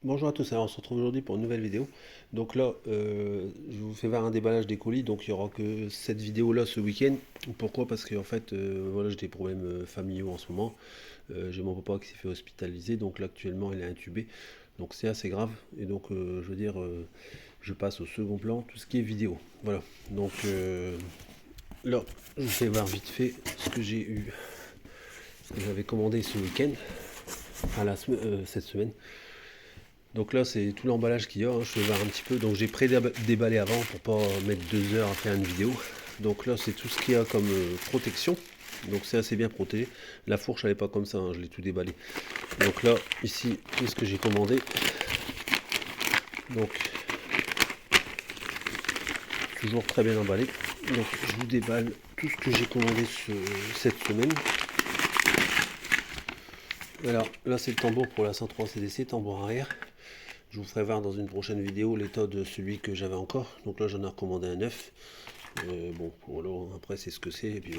Bonjour à tous, alors on se retrouve aujourd'hui pour une nouvelle vidéo. Donc là, je vous fais voir un déballage des colis, donc il n'y aura que cette vidéo-là ce week-end. Pourquoi? Parce que en fait, voilà, j'ai des problèmes familiaux en ce moment. J'ai mon papa qui s'est fait hospitaliser, donc là actuellement il est intubé, donc c'est assez grave. Et donc, je veux dire, je passe au second plan, tout ce qui est vidéo. Voilà, donc là, je vous fais voir vite fait ce que j'ai eu, ce que j'avais commandé ce week-end, cette semaine. Donc là, c'est tout l'emballage qu'il y a, hein. Je vais voir un petit peu. Donc j'ai pré-déballé avant pour pas mettre 2 heures à faire une vidéo. Donc là, c'est tout ce qu'il y a comme protection. Donc c'est assez bien protégé. La fourche, elle n'est pas comme ça, hein, je l'ai tout déballé. Donc là, ici, tout ce que j'ai commandé. Donc, toujours très bien emballé. Donc je vous déballe tout ce que j'ai commandé cette semaine. Alors là, c'est le tambour pour la 103 CDC, tambour arrière. Je vous ferai voir dans une prochaine vidéo l'état de celui que j'avais encore. Donc là, j'en ai recommandé un neuf. Bon, voilà, après c'est ce que c'est, et puis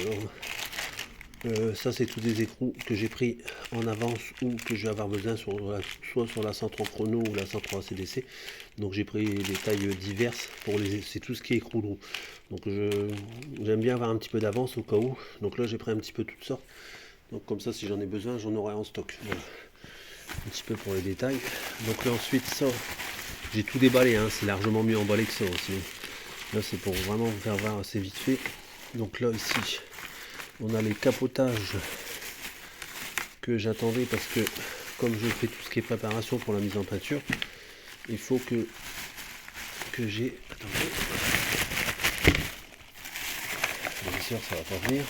voilà. Ça, c'est tous des écrous que j'ai pris en avance ou que je vais avoir besoin soit sur la 103 chrono ou la 103 CDC. Donc j'ai pris des tailles diverses pour c'est tout ce qui est écrou de roue. Donc j'aime bien avoir un petit peu d'avance au cas où. Donc là, j'ai pris un petit peu toutes sortes. Donc comme ça, si j'en ai besoin, j'en aurai en stock. Voilà. Un petit peu pour les détails. Donc là, ensuite, ça, j'ai tout déballé, hein. C'est largement mieux emballé que ça aussi. Là, c'est pour vraiment vous faire voir assez vite fait. Donc là, ici, on a les capotages que j'attendais parce que comme je fais tout ce qui est préparation pour la mise en peinture, il faut que j'ai... Attendez. Bien sûr, ça va pas venir.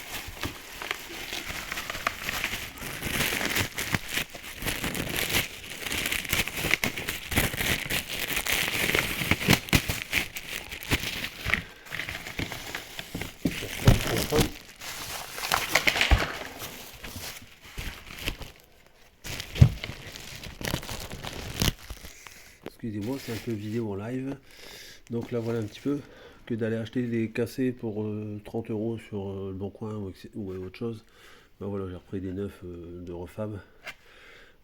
Excusez-moi, c'est un peu vidéo en live. Donc là, voilà un petit peu que d'aller acheter des cassés pour 30 euros sur le Bon Coin ou autre chose. Ben voilà, j'ai repris des neufs de Refab.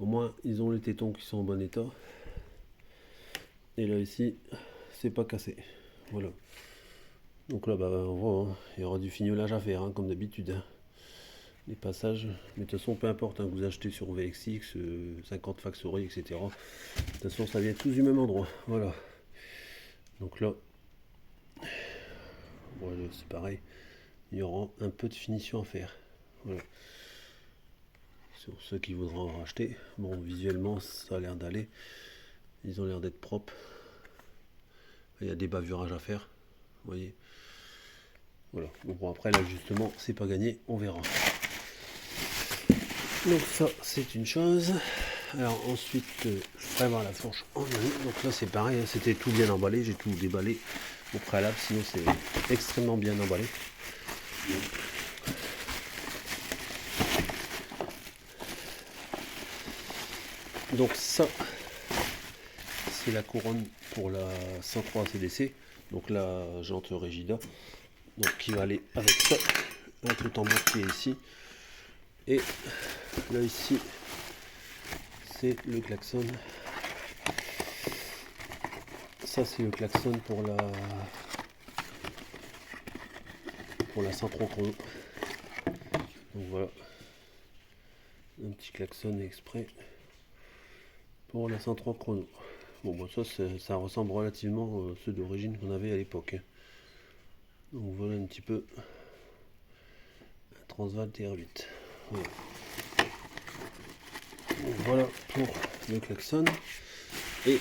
Au moins, ils ont les tétons qui sont en bon état. Et là, ici, c'est pas cassé. Voilà. Donc là, bah, on voit, hein, il y aura du fignolage à faire, hein, comme d'habitude, hein. Les passages, mais de toute façon, peu importe, hein, que vous achetez sur VXX, 50 Factory, etc. De toute façon, ça vient tous du même endroit. Voilà. Donc là, voilà, c'est pareil. Il y aura un peu de finition à faire. Voilà. Sur ceux qui voudront en racheter. Bon, visuellement, ça a l'air d'aller. Ils ont l'air d'être propres. Il y a des bavurages à faire. Vous voyez. Voilà. Bon, après, là, justement, c'est pas gagné. On verra. Donc ça, c'est une chose. Alors ensuite, je ferai voir la fourche en ligne. Donc là, c'est pareil, hein, c'était tout bien emballé. J'ai tout déballé au préalable, sinon c'est extrêmement bien emballé. Donc ça, c'est la couronne pour la 103 CDC. Donc la jante Regida. Donc qui va aller avec ça, avec le tambour qui est ici. Et là ici, c'est le klaxon. Ça c'est le klaxon pour la 103 chrono. Donc voilà, un petit klaxon exprès pour la 103 chrono. Bon, bah ça ressemble relativement à ceux d'origine qu'on avait à l'époque, hein. Donc voilà un petit peu un Transval TR8. Voilà. Donc voilà pour le klaxon. Et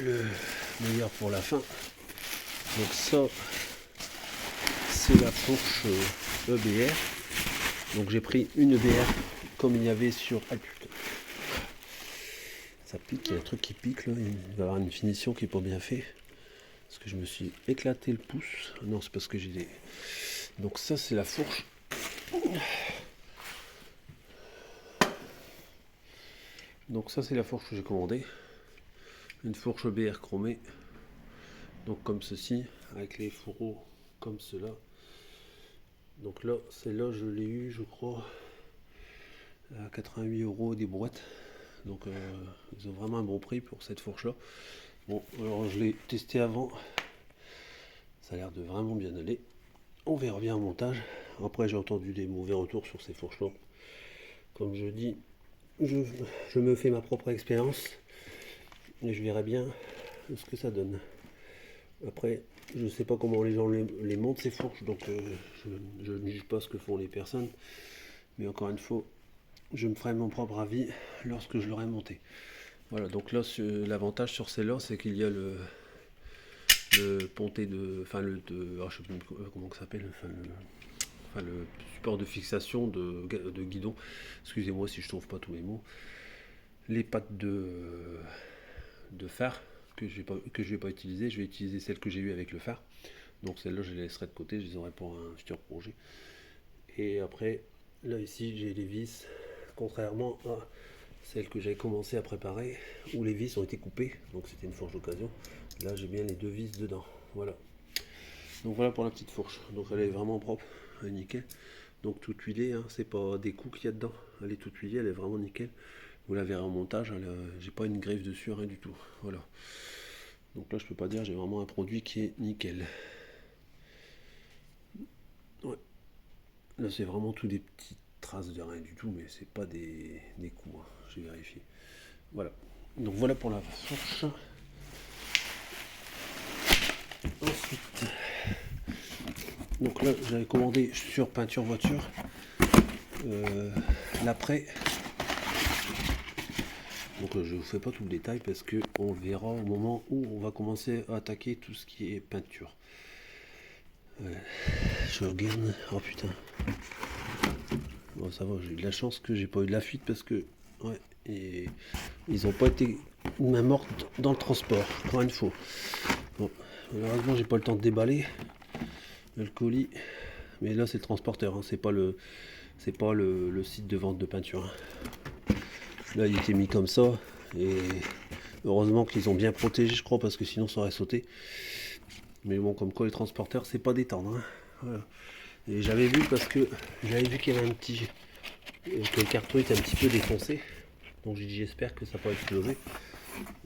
le meilleur pour la fin. Donc ça, c'est la fourche EBR. Donc j'ai pris une EBR comme il y avait sur... Ah putain, ça pique, il y a un truc qui pique là, il va y avoir une finition qui est pas bien fait. Parce que je me suis éclaté le pouce. Non, c'est parce que j'ai des... Donc ça, c'est la fourche. Donc ça, c'est la fourche que j'ai commandée. Une fourche BR chromée. Donc comme ceci, avec les fourreaux comme cela. Donc là, celle-là, je l'ai eu, je crois, à 88 € des boîtes. Donc ils ont vraiment un bon prix pour cette fourche là. Bon, alors je l'ai testé avant, ça a l'air de vraiment bien aller. On verra bien en montage. Après j'ai entendu des mauvais retours sur ces fourches là. Comme je dis, je me fais ma propre expérience et je verrai bien ce que ça donne. Après, je sais pas comment les gens les montent ces fourches, donc je ne juge pas ce que font les personnes. Mais encore une fois, je me ferai mon propre avis lorsque je l'aurai monté. Voilà, donc là, l'avantage sur celle-là, c'est qu'il y a le ponté de. Enfin, je sais plus comment ça s'appelle. Le support de fixation de guidon. Excusez-moi si je trouve pas tous mes mots. Les pattes de phare que je vais pas utiliser. Je vais utiliser celles que j'ai eues avec le phare. Donc celles-là, je les laisserai de côté. Je les aurai pour un futur projet. Et après, là ici, j'ai les vis. Contrairement à celle que j'avais commencé à préparer, où les vis ont été coupées, donc c'était une fourche d'occasion. Là j'ai bien les deux vis dedans, voilà. Donc voilà pour la petite fourche, donc elle est vraiment propre, elle est nickel. Donc toute huilée, hein, c'est pas des coups qu'il y a dedans, elle est toute huilée, elle est vraiment nickel. Vous la verrez en montage, j'ai pas une griffe dessus, rien du tout, voilà. Donc là je peux pas dire, j'ai vraiment un produit qui est nickel. Ouais. Là c'est vraiment tous des petites traces de rien du tout, mais c'est pas des coups, hein. J'ai vérifié. Voilà. Donc voilà pour la fourche. Ensuite, donc là j'avais commandé sur peinture voiture l'après. Donc je vous fais pas tout le détail parce que on verra au moment où on va commencer à attaquer tout ce qui est peinture. Je regarde. Oh putain. Bon ça va, j'ai eu de la chance que j'ai pas eu de la fuite parce que ouais, et ils ont pas été main morte dans le transport, encore une fois. Bon, malheureusement j'ai pas le temps de déballer le colis, mais là c'est le transporteur, hein, c'est pas le site de vente de peinture. Là il était mis comme ça et heureusement qu'ils ont bien protégé, je crois, parce que sinon ça aurait sauté. Mais bon, comme quoi les transporteurs c'est pas détendre, hein. Voilà. Et j'avais vu parce que j'avais vu qu'il y avait que le carton était un petit peu défoncé, donc j'ai dit j'espère que ça peut exploser.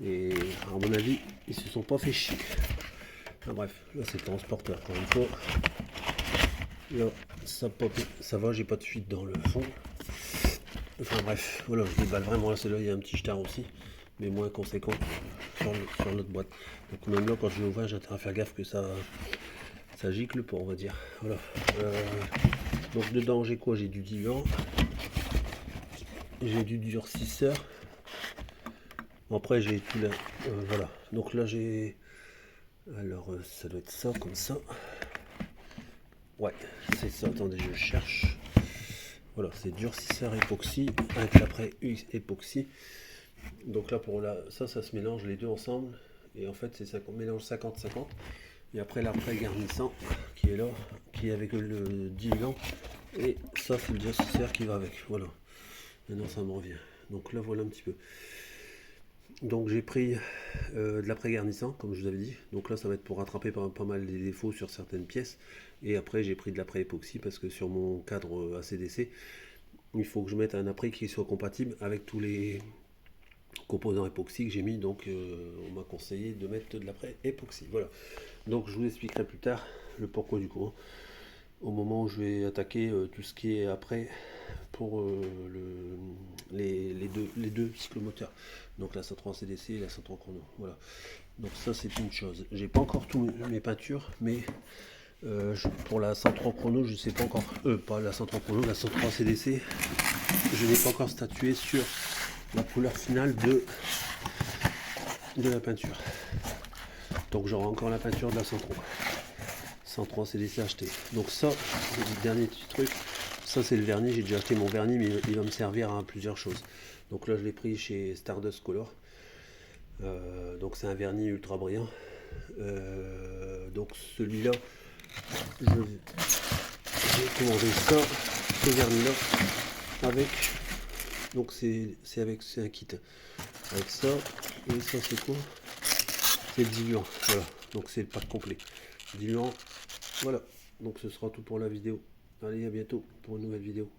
Et à mon avis ils se sont pas fait chier. Enfin, bref, là c'est le transporteur encore une fois. Là ça pop, ça va, j'ai pas de fuite dans le fond. Enfin bref, voilà, je déballe vraiment. Là celle-là il y a un petit jetard aussi, mais moins conséquent sur notre boîte. Donc même là quand je l'ouvre j'ai intérêt à faire gaffe que ça gicle pas, on va dire. Voilà. Donc dedans j'ai quoi? J'ai du diluant, j'ai du durcisseur. Après j'ai tout là. Voilà. Donc là j'ai. Alors ça doit être ça, comme ça. Ouais, c'est ça. Attendez, je cherche. Voilà, c'est durcisseur époxy avec l'après époxy. Donc là pour ça se mélange les deux ensemble. Et en fait c'est mélange 50-50. Et après l'après garnissant qui est là, qui est avec le diluant. Et ça c'est le durcisseur qui va avec. Voilà. Maintenant ça me revient. Donc là voilà un petit peu. Donc j'ai pris de l'après garnissant comme je vous avais dit. Donc là ça va être pour rattraper pas mal les défauts sur certaines pièces. Et après j'ai pris de l'après époxy parce que sur mon cadre ACDC, il faut que je mette un après qui soit compatible avec tous les composants époxy que j'ai mis. Donc on m'a conseillé de mettre de l'après époxy. Voilà. Donc je vous expliquerai plus tard le pourquoi du comment. Au moment où je vais attaquer tout ce qui est après pour les deux cyclomoteurs. Donc la 103 CDC et la 103 chrono. Voilà. Donc ça c'est une chose. J'ai pas encore tous mes peintures, mais pour la 103 chrono, je sais pas encore. Pas la 103 chrono, la 103 CDC. Je n'ai pas encore statué sur la couleur finale de la peinture. Donc j'aurai encore la peinture de la 103 CDC acheté. Donc ça, le dernier petit truc, ça c'est le vernis. J'ai déjà acheté mon vernis, mais il va me servir à plusieurs choses. Donc là je l'ai pris chez Stardust Color. Donc c'est un vernis ultra brillant. Donc celui-là, j'ai commandé ça, ce vernis là, avec. Donc c'est un kit avec ça. Et ça c'est quoi? C'est le diluant. Voilà. Donc c'est le pack complet. Diluant. Voilà. Donc ce sera tout pour la vidéo. Allez, à bientôt pour une nouvelle vidéo.